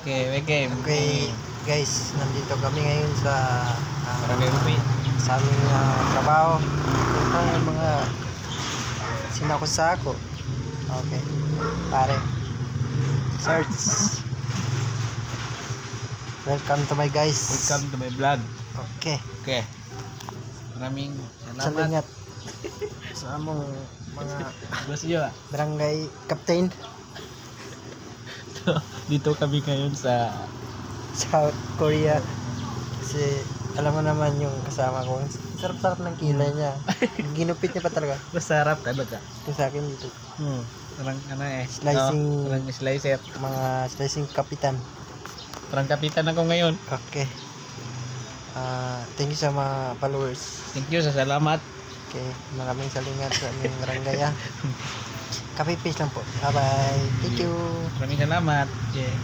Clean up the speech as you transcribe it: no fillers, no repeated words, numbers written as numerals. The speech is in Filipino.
Okay, Okay, guys, nandito kami ngayon sa Barangay Rupi. sa aming trabaho. Ito yung mga sinako-sako. Okay, pare. Search. Welcome to my guys. Welcome to my vlog. Okay, Okay. Maraming salamat. salingat sa among mga Boss Yo. barangay captain Dito kami ngayon sa South Korea. Kasi alam mo naman yung kasama ko. Sarap-sarap ng kilay niya. Ginupit niya pa talaga. masarap tayo ba? Yung sa akin dito. Parang Slicing. parang slicer. Mga slicing kapitan. Parang kapitan ako ngayon. Okay. Thank you sa mga followers. Thank you sa salamat. Okay. Maraming salingat sa aming barangay. Copy paste lang po. Bye bye. Thank you. Maraming salamat. Yeah.